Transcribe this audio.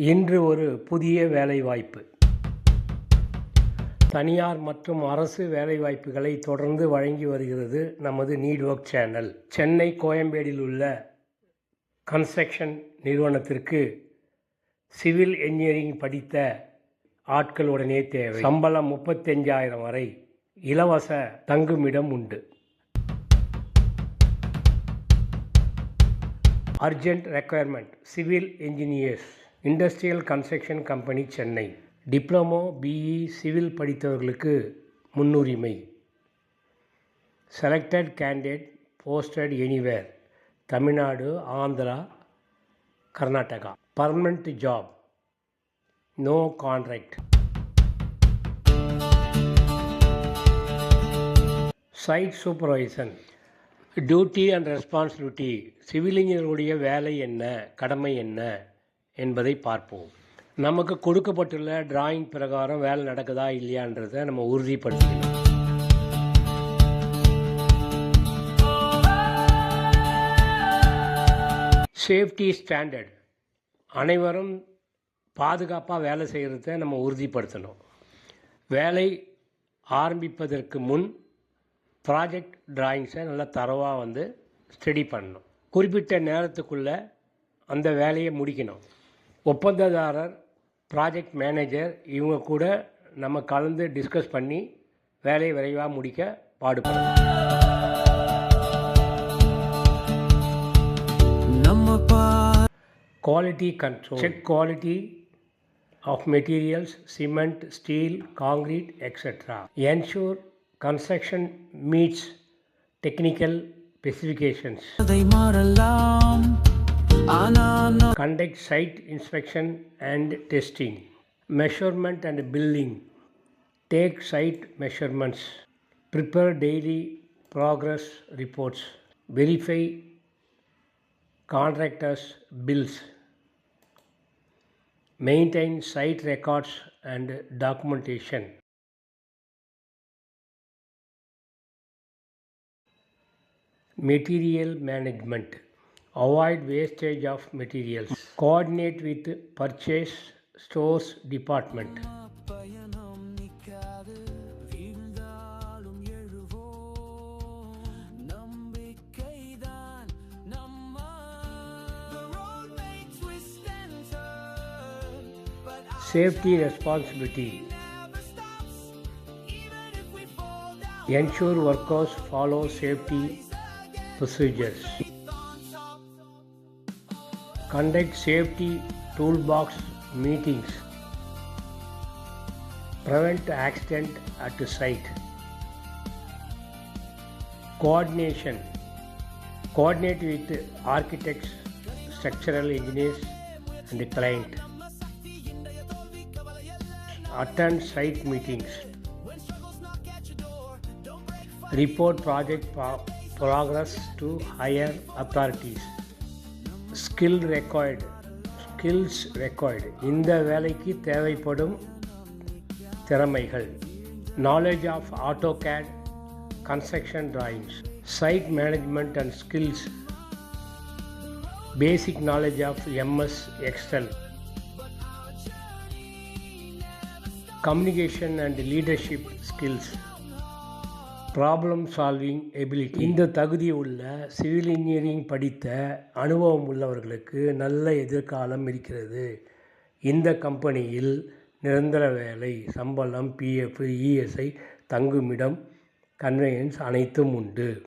இன்று ஒரு புதிய வேலைவாய்ப்பு. தனியார் மற்றும் அரசு வேலைவாய்ப்புகளை தொடர்ந்து வழங்கி வருகிறது நமது நீட்வொர்க் சேனல். சென்னை கோயம்பேடில் உள்ள கன்ஸ்ட்ரக்ஷன் நிறுவனத்திற்கு சிவில் என்ஜினியரிங் படித்த ஆட்கள் உடனே தேவை. சம்பளம் 35,000 வரை. இலவச தங்குமிடம் உண்டு. Urgent requirement civil engineers, industrial construction company, Chennai. Diploma, BE civil படித்தவர்களுக்கு முன்னுரிமை. Selected candidate posted anywhere, Tamil Nadu, Andhra, Karnataka. Permanent job, no contract. Site supervision, duty and responsibility. Civil இன்ஜினியருடைய வேலை என்ன, கடமை என்ன என்பதை பார்ப்போம். நமக்கு கொடுக்கப்பட்டுள்ள டிராயிங் பிரகாரம் வேலை நடக்குதா இல்லையான்றதை நம்ம உறுதிப்படுத்திக்கணும். சேஃப்டி ஸ்டாண்டர்ட், அனைவரும் பாதுகாப்பாக வேலை செய்கிறத நம்ம உறுதிப்படுத்தணும். வேலை ஆரம்பிப்பதற்கு முன் ப்ராஜெக்ட் டிராயிங்ஸை நல்லா தரவாக ஸ்டடி பண்ணணும். குறிப்பிட்ட நேரத்துக்குள்ளே அந்த வேலையை முடிக்கணும். ஒப்பந்ததாரர், ப்ராஜெக்ட் மேனேஜர் இவங்க கூட நம்ம கலந்து டிஸ்கஸ் பண்ணி வேலையை விரைவாக முடிக்க பாடுபடணும். Quality control, check quality of materials, cement, steel, concrete, etc. Ensure construction meets technical specifications. Conduct site inspection and testing. Measurement and building. Take site measurements. Prepare daily progress reports. Verify contractors' bills. Maintain site records and documentation. Material management. Avoid wastage of materials. Coordinate with purchase stores department. Safety responsibility. Ensure workers follow safety procedures. Conduct safety toolbox meetings. Prevent accident at site. Coordination. Coordinate with architects, structural engineers and the client. Attend site meetings. Report project progress to higher authorities. Skills required. இந்த வேலைக்கு தேவைப்படும் திறமைகள். Knowledge of AutoCAD, construction drawings. Site management and skills. Basic knowledge of MS Excel. Communication and leadership skills. Problem solving ability. இந்த தகுதி உள்ள civil engineering படித்த அனுபவம் உள்ளவர்களுக்கு நல்ல எதிர்காலம் இருக்கிறது. இந்த கம்பெனியில் நிரந்தர வேலை, சம்பளம், பிஎஃப், இஎஸ்ஐ, தங்குமிடம், கன்வெயன்ஸ் அனைத்தும் உண்டு.